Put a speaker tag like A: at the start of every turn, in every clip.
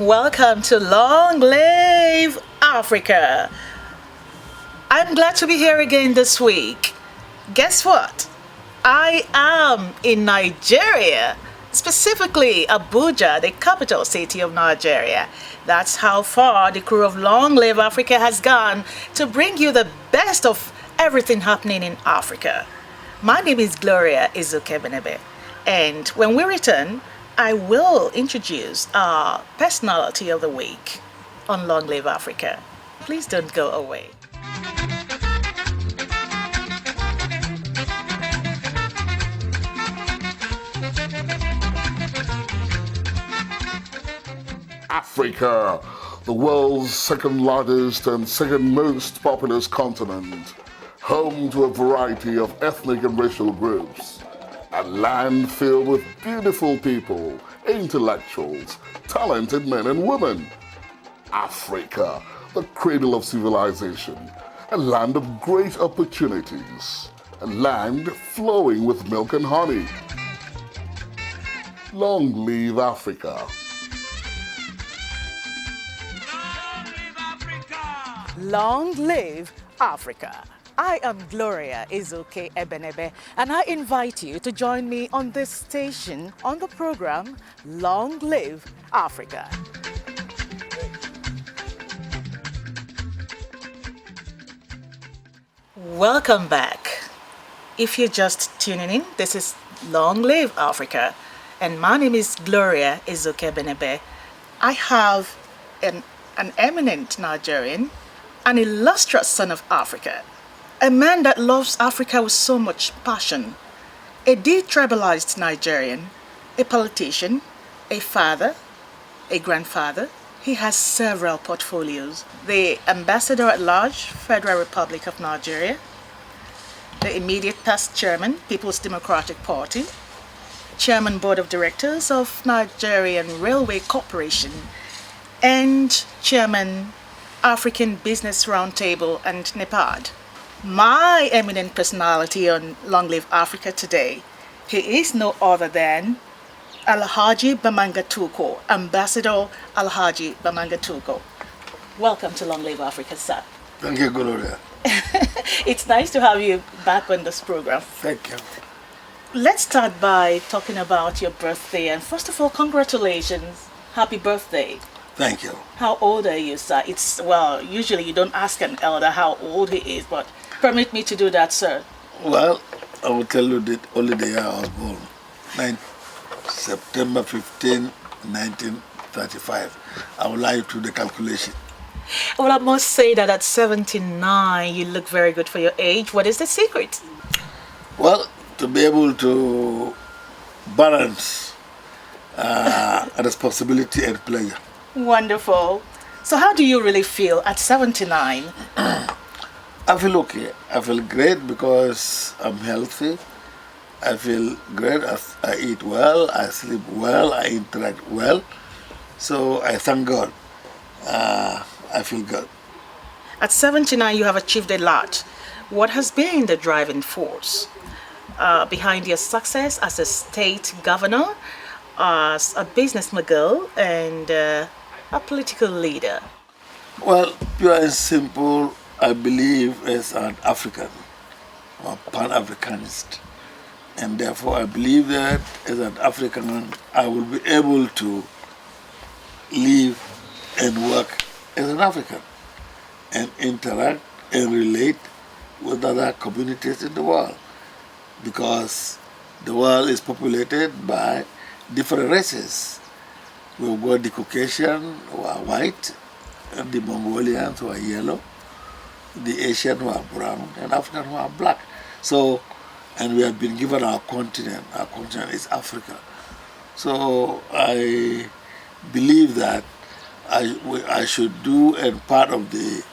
A: welcome to Long Live Africa. I'm glad to be here again this week. Guess what? I am in Nigeria, specifically Abuja, the capital city of Nigeria. That's how far the crew of Long Live Africa has gone to bring you the best of everything happening in Africa. My name is Gloria Ezeoke-Ebenebe, and when we return, I will introduce our personality of the week on Long Live Africa. Please don't go away.
B: Africa, the world's second largest and second most populous continent, home to a variety of ethnic and racial groups. A land filled with beautiful people, intellectuals, talented men and women. Africa, the cradle of civilization, a land of great opportunities, a land flowing with milk and honey. Long live Africa.
A: Long live Africa. I am Gloria Ezeoke-Ebenebe, and I invite you to join me on this station on the program Long Live Africa. Welcome back. If you're just tuning in, this is Long Live Africa, and my name is Gloria Ezeoke-Ebenebe. I have an eminent Nigerian, an illustrious son of Africa, a man that loves Africa with so much passion, a detribalized Nigerian, a politician, a father, a grandfather. He has several portfolios. The Ambassador at Large, Federal Republic of Nigeria, the immediate past chairman, People's Democratic Party, chairman board of directors of Nigerian Railway Corporation, and chairman African Business Roundtable and NEPAD. My eminent personality on Long Live Africa today, he is no other than Alhaji Bamanga Tukur, Ambassador Alhaji Bamanga Tukur. Welcome to Long Live Africa, sir.
C: Thank you, Gloria.
A: It's nice to have you back on this program.
C: Thank you.
A: Let's start by talking about your birthday. And first of all, congratulations. Happy birthday.
C: Thank you.
A: How old are you, sir? Usually you don't ask an elder how old he is, but permit me to do that, sir.
C: Well, I will tell you that only the year I was born. September 15, 1935. I will lie you to the calculation.
A: Well, I must say that at 79, you look very good for your age. What is the secret?
C: Well, to be able to balance responsibility and pleasure.
A: Wonderful. So how do you really feel at 79?
C: I feel okay. I feel great because I'm healthy. I feel great. I eat well, I sleep well, I interact well. So I thank God. I feel good.
A: At 79, you have achieved a lot. What has been the driving force behind your success as a state governor, as a business mogul, and a political leader?
C: Well, pure and simple, I believe as an African, or Pan-Africanist. And therefore I believe that as an African, I will be able to live and work as an African and interact and relate with other communities in the world. Because the world is populated by different races. We've got the Caucasian who are white, and the Mongolians who are yellow, the Asian who are brown, and African who are black. So, and we have been given our continent. Our continent is Africa. So I believe that I should do, and part of the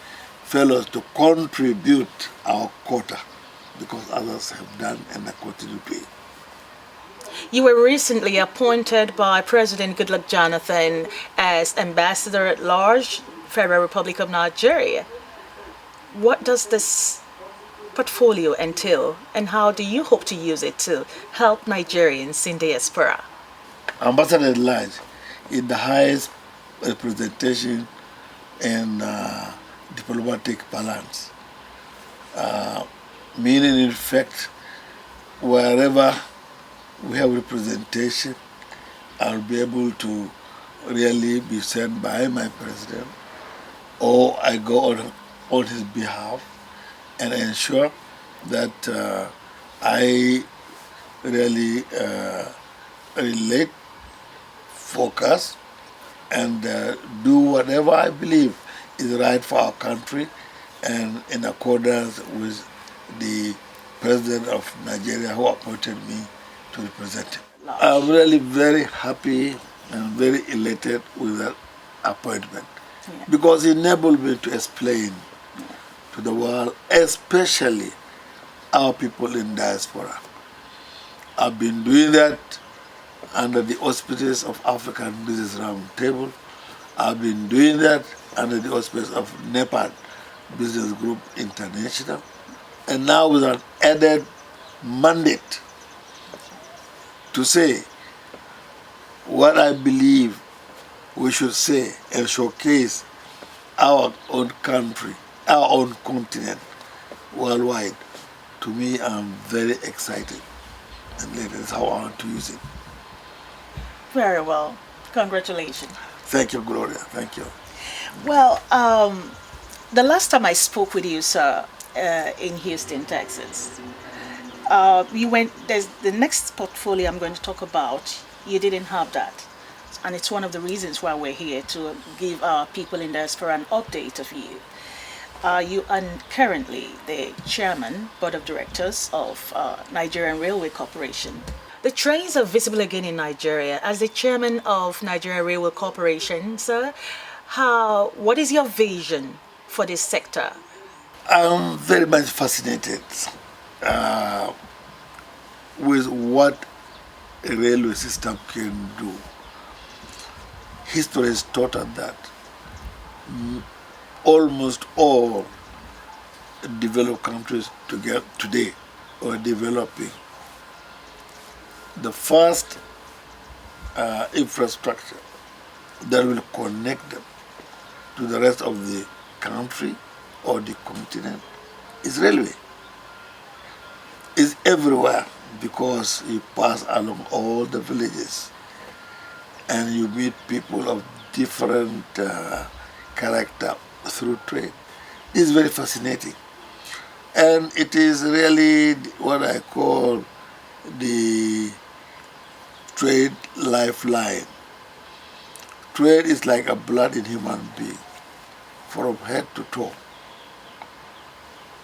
C: fellows to contribute our quota, because others have done and are continue to pay.
A: You were recently appointed by President Goodluck Jonathan as Ambassador at Large, Federal Republic of Nigeria. What does this portfolio entail, and how do you hope to use it to help Nigerians in diaspora?
C: Ambassador at Large is the highest representation and diplomatic balance. Meaning, in fact, wherever we have representation, I'll be able to really be sent by my president, or I go on his behalf and ensure that I really relate, focus, and do whatever I believe is right for our country and in accordance with the President of Nigeria who appointed me to represent him. I'm really very happy and very elated with that appointment because it enabled me to explain to the world, especially our people in diaspora. I've been doing that under the auspices of African Business Roundtable. I've been doing that under the auspices of NEPAD Business Group International, and now with an added mandate to say what I believe we should say and showcase our own country, our own continent worldwide. To me, I'm very excited, and that's how I want to use it.
A: Very well. Congratulations.
C: Thank you, Gloria. Thank you.
A: Well, the last time I spoke with you, sir, in Houston, Texas, you went. There's the next portfolio I'm going to talk about. You didn't have that, and it's one of the reasons why we're here to give our people in diaspora an update of you. You are currently the chairman, board of directors of Nigerian Railway Corporation. The trains are visible again in Nigeria. As the chairman of Nigerian Railway Corporation, sir, what is your vision for this sector?
C: I'm very much fascinated with what a railway system can do. History has taught us that almost all developed countries today are developing. The first infrastructure that will connect them to the rest of the country or the continent is railway. It's everywhere because you pass along all the villages and you meet people of different character through trade. It's very fascinating. And it is really what I call the trade lifeline. Trade is like a blood in human being, from head to toe,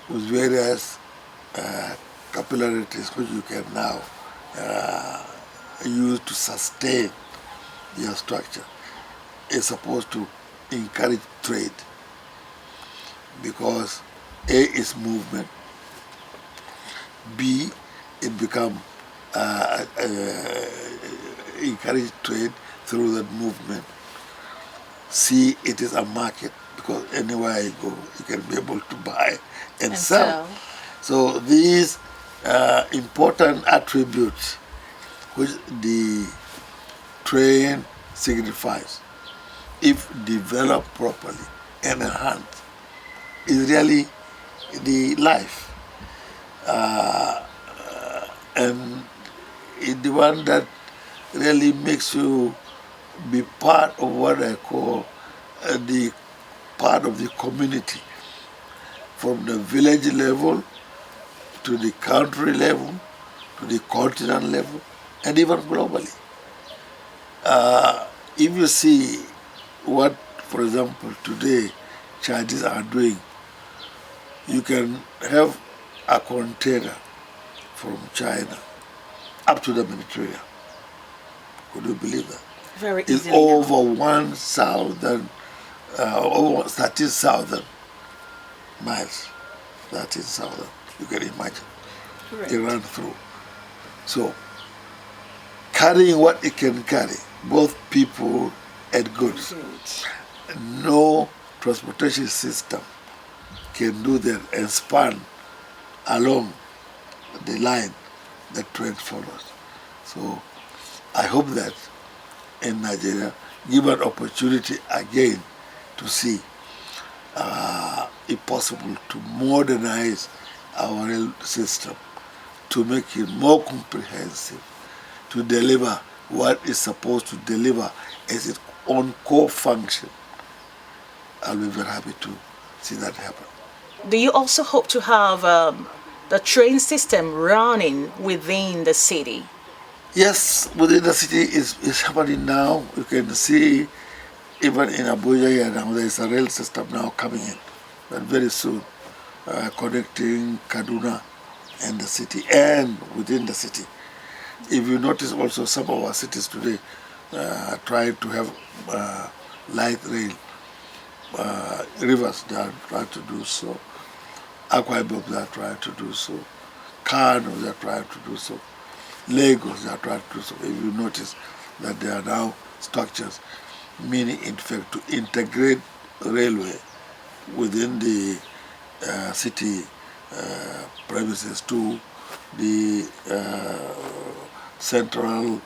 C: with various capillarities which you can now use to sustain your structure. It's supposed to encourage trade because A is movement, B, it becomes encourage trade through that movement. C, it is a market because anywhere you go, you can be able to buy and sell. So these important attributes which the train signifies, if developed properly and enhanced, is really the life. And it's the one that really makes you be part of what I call the part of the community, from the village level to the country level to the continent level and even globally. If you see what, for example, today Chinese are doing, you can have a container from China up to the Mediterranean. Could you believe that?
A: Very
C: It's
A: easily.
C: over 1,000, over 13,000 miles. 13,000, you can imagine.
A: Correct.
C: It ran through. So, carrying what it can carry, both people and goods. No transportation system can do that and span along the line that trade follows. So I hope that in Nigeria give an opportunity again to see if possible to modernize our rail system, to make it more comprehensive, to deliver what is supposed to deliver as its own core function. I'll be very happy to see that happen.
A: Do you also hope to have the train system running within the city?
C: Yes, within the city is happening now. You can see even in Abuja here now there is a rail system now coming in, but very soon connecting Kaduna and the city and within the city. If you notice also some of our cities today try to have light rail. Rivers, they are trying to do so. Akwa Ibom, they are trying to do so. Kano, they are trying to do so. Lagos, they are trying to do so. If you notice that there are now structures, meaning in fact to integrate railway within the city premises to the central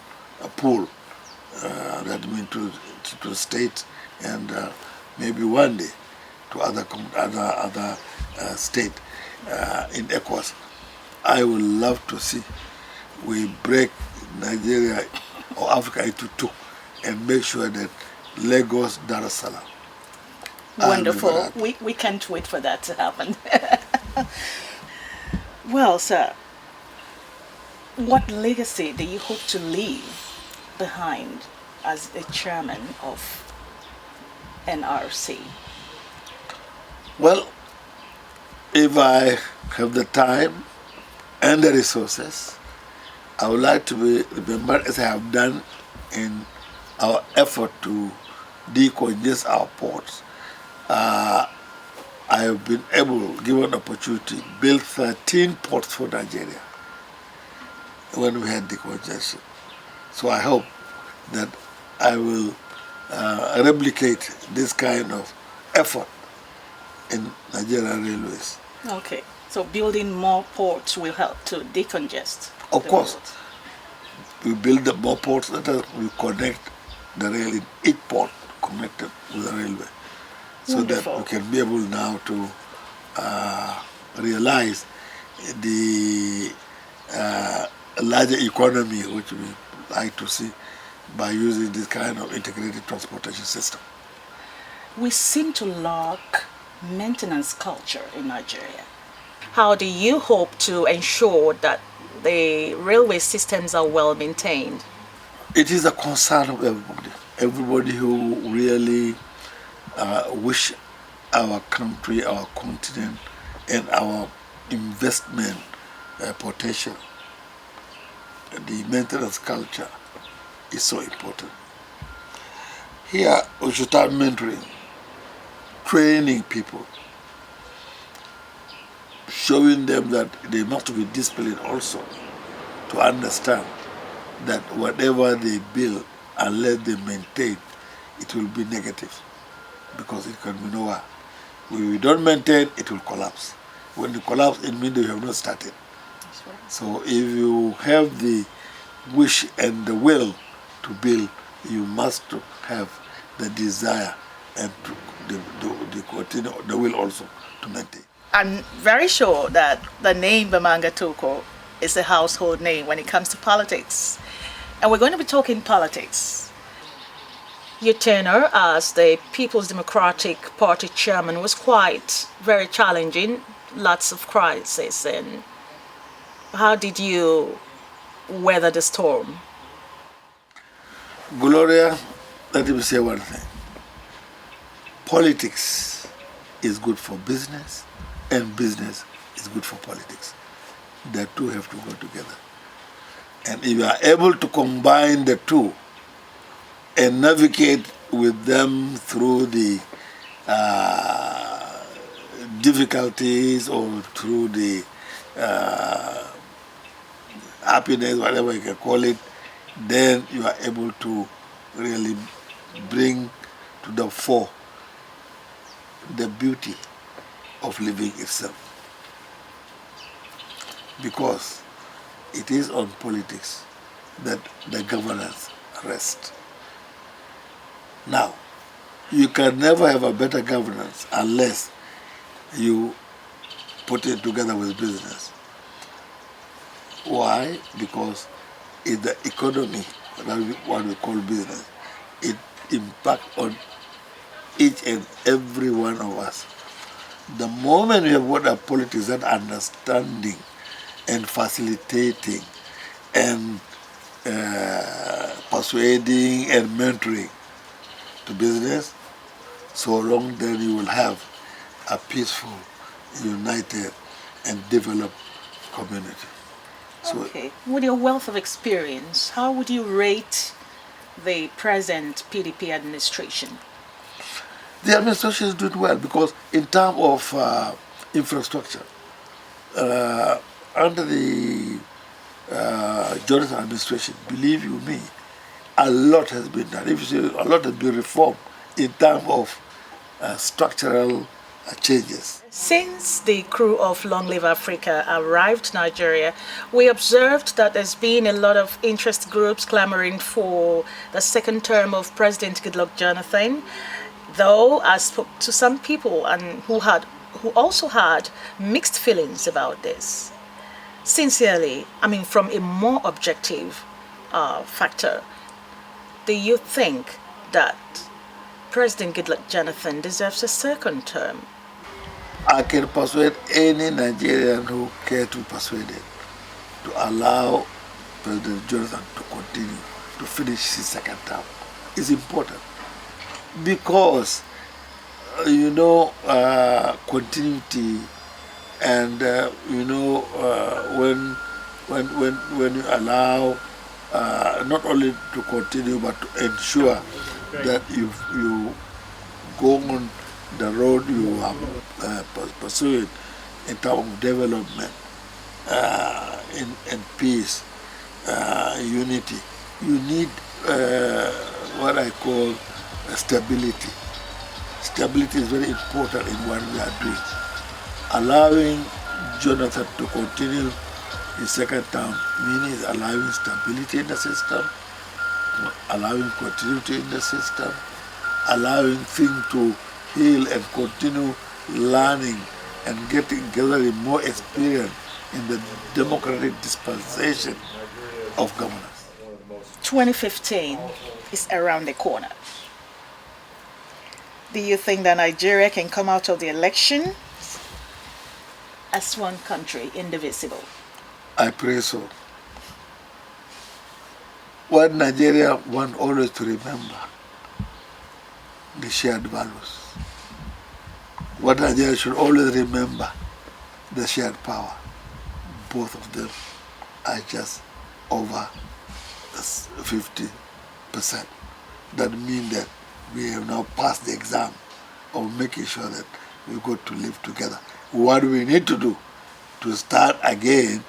C: pool, that means to the state and maybe one day to other state in ECOWAS. I would love to see we break Nigeria or Africa into two and make sure that Lagos, Dar es Salaam.
A: Wonderful. We can't wait for that to happen. Well, sir, what legacy do you hope to leave behind as a chairman of NRC?
C: Well, if I have the time and the resources, I would like to be remembered as I have done in our effort to decongest our ports. I have been able, given opportunity, build 13 ports for Nigeria when we had decongestion. So I hope that I will replicate this kind of effort in Nigerian railways.
A: Okay, so building more ports will help to decongest.
C: Of course, we build the more ports that we connect the rail in each port connected with the railway. So
A: Wonderful.
C: that we can be able now to realize the larger economy which we like to see by using this kind of integrated transportation system.
A: We seem to lack maintenance culture in Nigeria. How do you hope to ensure that the railway systems are well maintained?
C: It is a concern of everybody. Everybody who really wish our country, our continent, and our investment potential. The maintenance culture is so important. Here we should start mentoring, training people, showing them that they must be disciplined also to understand that whatever they build, unless they maintain, it will be negative because it can be nowhere. When we don't maintain, it will collapse. When it collapses, it means you have not started.
A: That's right.
C: So if you have the wish and the will to build, you must have the desire and the will also to maintain.
A: I'm very sure that the name Bamanga Tukur is a household name when it comes to politics. And we're going to be talking politics. Your tenure as the People's Democratic Party chairman was quite very challenging, lots of crises. And how did you weather the storm?
C: Gloria, let me say one thing. Politics is good for business, and business is good for politics. The two have to go together. And if you are able to combine the two and navigate with them through the difficulties or through the happiness, whatever you can call it, then you are able to really bring to the fore the beauty of living itself. Because it is on politics that the governance rests. Now, you can never have a better governance unless you put it together with business. Why? Because in the economy, what we call business, it impacts on each and every one of us. The moment we have got a politics that understanding and facilitating and persuading and mentoring to business, so long then you will have a peaceful, united, and developed community.
A: Okay. With your wealth of experience, how would you rate the present PDP administration?
C: The administration is doing well because in terms of infrastructure, under the Jonathan administration, believe you me, a lot has been done. If you say a lot has been reformed in terms of structural changes.
A: Since the crew of Long Live Africa arrived in Nigeria, we observed that there's been a lot of interest groups clamoring for the second term of President Goodluck Jonathan, though I spoke to some people and who also had mixed feelings about this. Sincerely, I mean, from a more objective factor, do you think that President Goodluck Jonathan deserves a second term?
C: I can persuade any Nigerian who cares to be persuaded to allow President Jonathan to continue to finish his second term. It's important because continuity and when you allow not only to continue but to ensure that you go on the road you are pursuing in terms of development, in peace, unity. You need what I call stability. Stability is very important in what we are doing. Allowing Jonathan to continue his second term means allowing stability in the system, allowing continuity in the system, allowing things to heal and continue learning and gathering more experience in the democratic dispensation of governance.
A: 2015 is around the corner. Do you think that Nigeria can come out of the election as one country, indivisible?
C: I pray so. What Nigeria want always to remember, the shared values. What Nigeria should always remember, the shared power. Both of them are just over 50%. That means that we have now passed the exam of making sure that we got to live together. What do we need to do to start again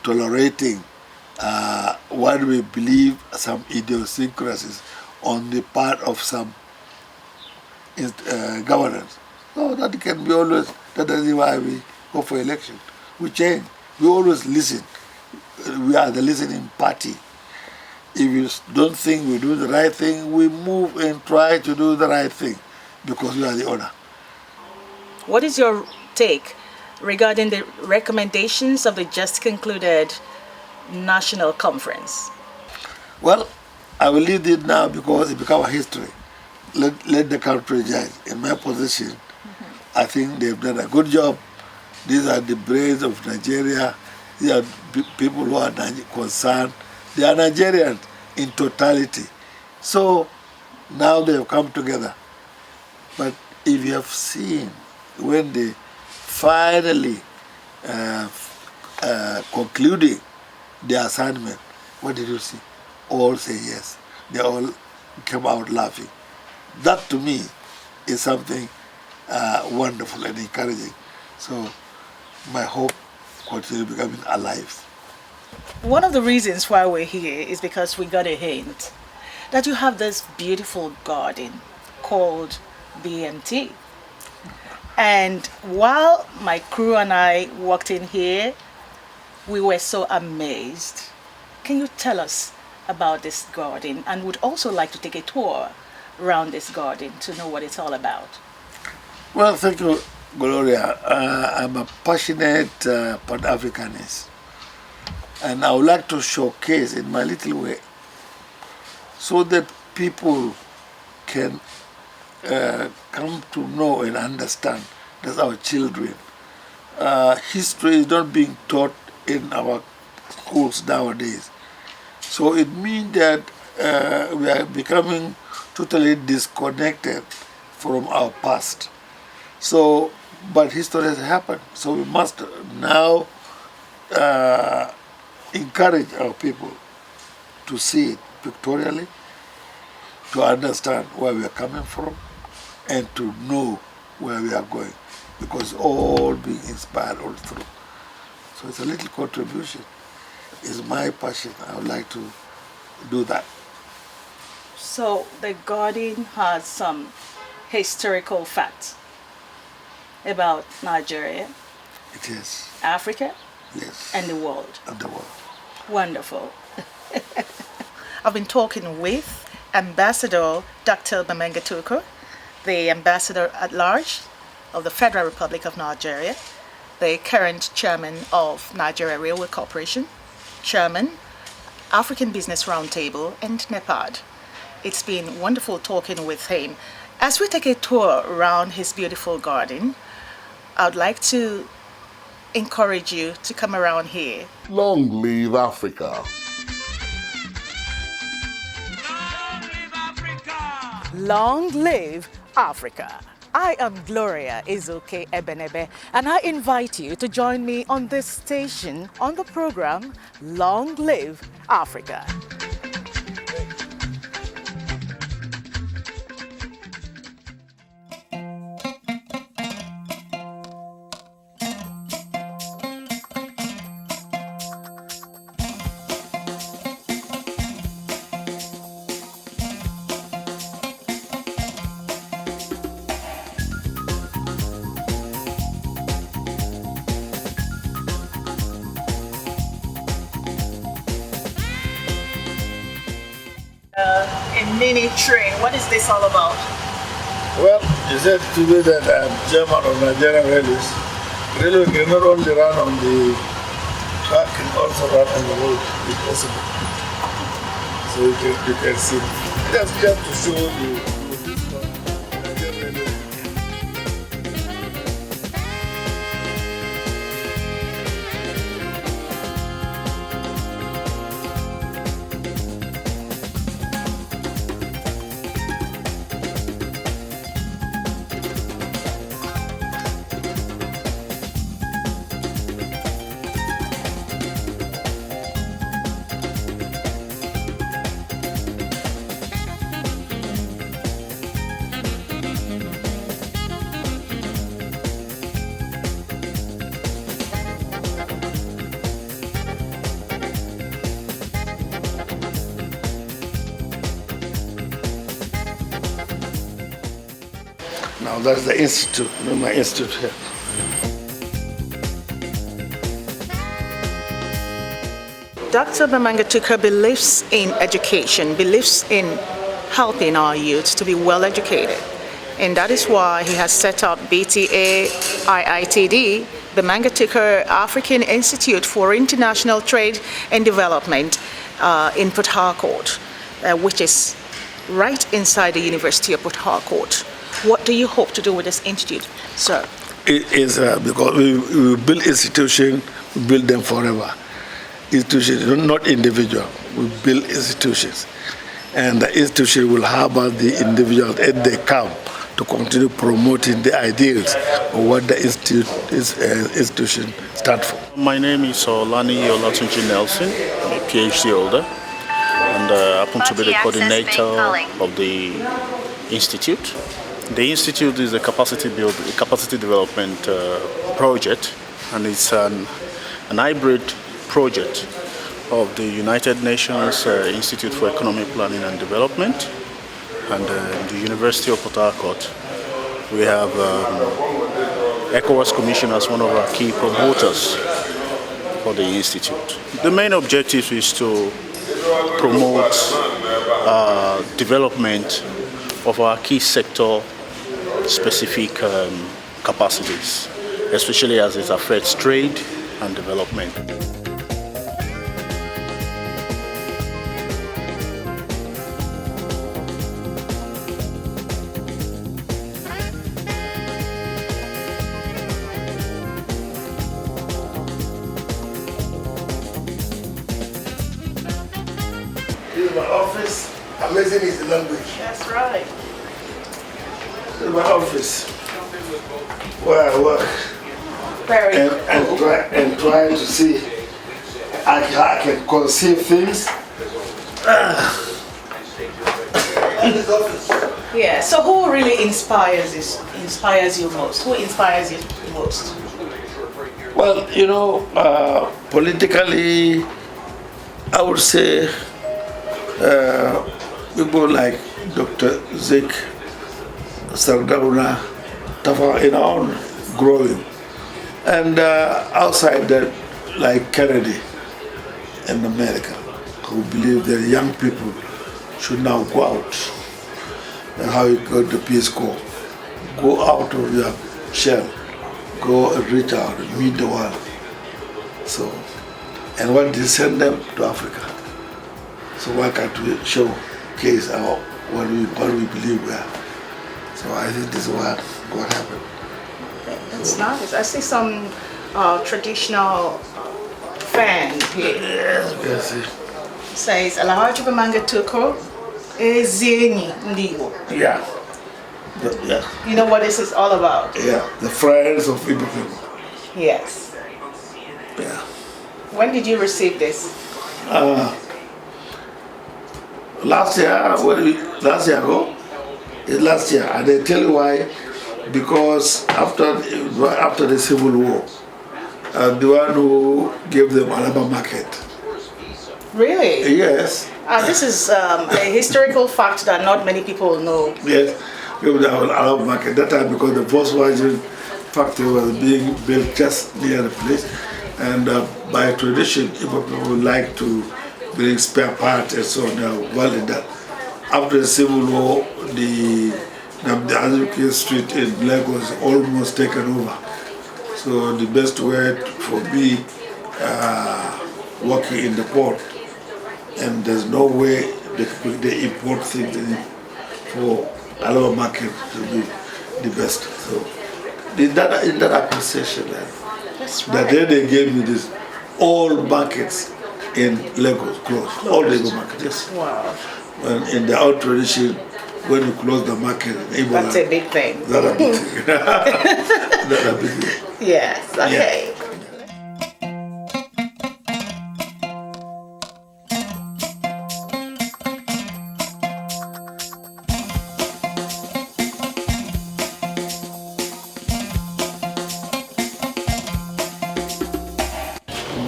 C: tolerating what we believe some idiosyncrasies on the part of some governance? No, that can be always, that is why we go for election. We change. We always listen. We are the listening party. If you don't think we do the right thing, we move and try to do the right thing because we are the owner.
A: What is your take regarding the recommendations of the just concluded National Conference?
C: Well, I will leave it now because it becomes a history. Let the country judge. In my position, I think they've done a good job. These are the brains of Nigeria. These are people who are concerned. They are Nigerians in totality. So now they have come together. But if you have seen when they finally concluding the assignment, what did you see? All say yes. They all came out laughing. That to me is something wonderful and encouraging. So my hope continues becoming alive.
A: One of the reasons why we're here is because we got a hint that you have this beautiful garden called BMT. And while my crew and I walked in here, we were so amazed. Can you tell us about this garden? And would also like to take a tour around this garden to know what it's all about?
C: Well, thank you, Gloria. I'm a passionate Pan-Africanist, and I would like to showcase in my little way so that people can come to know and understand that our children. History is not being taught in our schools nowadays. So it means that we are becoming totally disconnected from our past. So, but history has happened. So we must now encourage our people to see it pictorially, to understand where we are coming from, and to know where we are going, because all being inspired all through. So it's a little contribution. It's my passion. I would like to do that.
A: So the garden has some historical facts about Nigeria,
C: It is,
A: Africa,
C: yes,
A: and the world.
C: and the world.
A: Wonderful. I've been talking with Ambassador Dr. Bamanga Tukur, the Ambassador at Large of the Federal Republic of Nigeria, the current Chairman of Nigeria Railway Corporation, Chairman, African Business Roundtable, and NEPAD. It's been wonderful talking with him. As we take a tour around his beautiful garden, I'd like to encourage you to come around here.
B: Long live Africa.
A: Long live Africa. I am Gloria Ezeoke-Ebenebe, and I invite you to join me on this station on the program Long Live Africa. A mini train. What is this all about?
C: Well, you said today that I'm chairman of Nigerian Railways. Railway can not only run on the track, can also run on the road if possible. So you can see. Just to show you. Nigerian Railways. Now that's the institute, my institute here.
A: Dr. Bamanga Tukur believes in education, believes in helping our youth to be well educated. And that is why he has set up BTA IITD, Bamanga Tukur African Institute for International Trade and Development in Port Harcourt, which is right inside the University of Port Harcourt. What do you hope to do with this institute, sir?
C: It is because we build institutions, we build them forever. Institutions, not individual. We build institutions. And the institution will harbor the individuals as they come to continue promoting the ideals of what the institution stands for.
D: My name is Olani Olatunji Nelson. I'm a Ph.D. holder and happen to be the coordinator of the institute. The institute is a capacity development project, and it's an hybrid project of the United Nations Institute for Economic Planning and Development and the University of Port Harcourt. We have ECOWAS Commission as one of our key promoters for the institute. The main objective is to promote development of our key sector specific capacities, especially as it affects trade and development.
C: This is my office. Amazing is the language.
A: That's right.
C: This is my office where I work
A: Very
C: and try to see I can conceive things. In this office.
A: Yeah. So who really inspires you most? Who inspires you most?
C: Well, politically, I would say people like Dr. Zik, Sardauna, Tafa, growing. And outside that, like Kennedy in America, who believe that young people should now go out. And how you got the Peace Corps. Go out of your shell. Go and reach out and meet the world. So, and what they send them to Africa. So why can't we showcase what we believe we are? So I think this is what happened.
A: That's nice. I see some traditional fans here.
C: Yes, you can see.
A: It says Alhaji Bamanga Tukur, Ezeoke-Ebenebe.
C: Yeah. Yeah.
A: You know what this is all about?
C: Yeah. The friends of Igbo people.
A: Yes.
C: Yeah.
A: When did you receive this?
C: Last year, last year, and I tell you why. Because after the Civil War, the one who gave them Alaba market.
A: Really?
C: Yes.
A: This is a historical fact that not many people know.
C: Yes, gave them Alaba market. That time because the Volkswagen factory was being built just near the place, and by tradition, people like to bring spare parts and so on. Well, that after the Civil War, the Azuki Street in Lagos almost taken over. So the best way for me working in the port, and there's no way they import things for our market to be the best. So in that appreciation,
A: That's
C: that day they gave me this, all markets in Lagos closed, all Lagos markets. Yes.
A: Wow.
C: And in the old tradition, when you close the market in Ebola,
A: That's a big thing.
C: that's a big thing. That's a big thing.
A: Yes. Okay.
C: Yeah.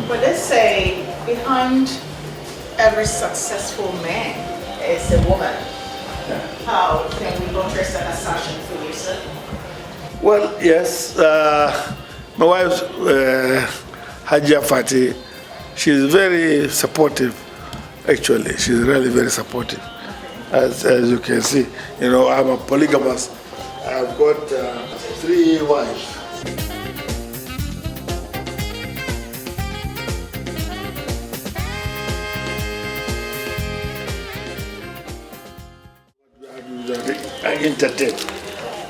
A: But let's say behind every successful man is a woman. How can we buttress an assertion for you, sir?
C: Well, yes, my wife, Hajia Fati, she's very supportive, actually. She's really very supportive. As you can see, I'm a polygamous. I've got 3 wives. I entertain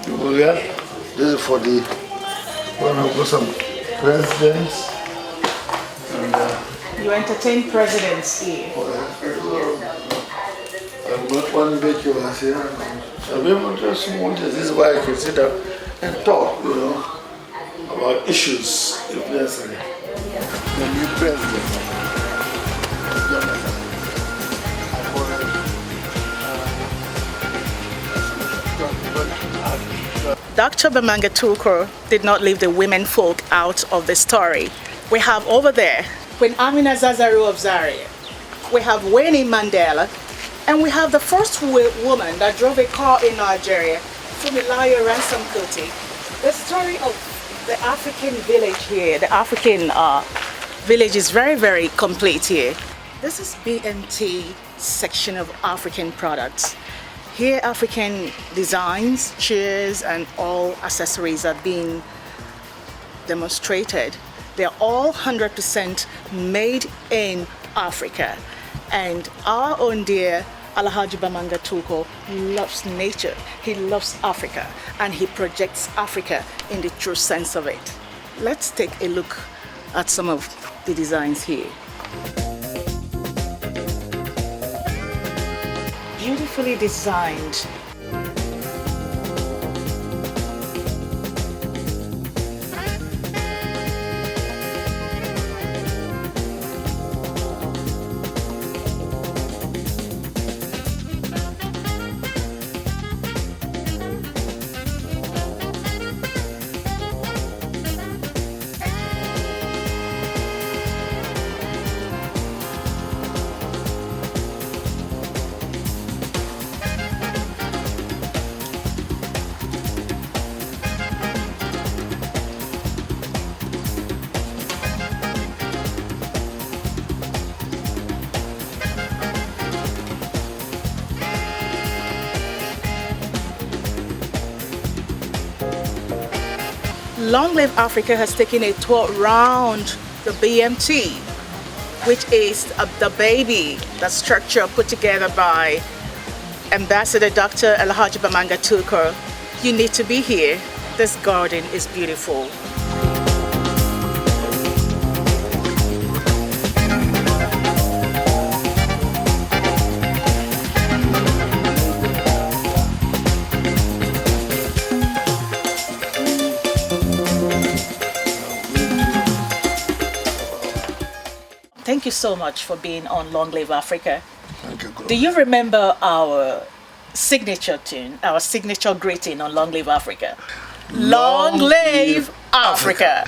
C: people here. This is for the one of some presidents. And,
A: You entertain presidents here.
C: I've got one baker here. I've even just wanted, this is why I can sit down and talk, about issues if necessary. The new president.
A: Dr. Bamanga Tukur did not leave the women folk out of the story. We have over there Queen Amina Zazaru of Zaria. We have Winnie Mandela. And we have the first woman that drove a car in Nigeria, Fumilayo Ransom Kuti. The story of the African village here, the African village is very, very complete here. This is B&T section of African products. Here, African designs, chairs, and all accessories are being demonstrated. They're all 100% made in Africa. And our own dear Alhaji Bamanga Tukur loves nature. He loves Africa, and he projects Africa in the true sense of it. Let's take a look at some of the designs here. Beautifully designed. Long Live Africa has taken a tour around the BMT, which is the baby, the structure put together by Ambassador Dr. Alhaji Bamanga Tukur. You need to be here. This garden is beautiful. Thank you so much for being on Long Live Africa.
C: Thank you, Gloria.
A: Do you remember our signature tune, our signature greeting on Long Live Africa? Long live Africa.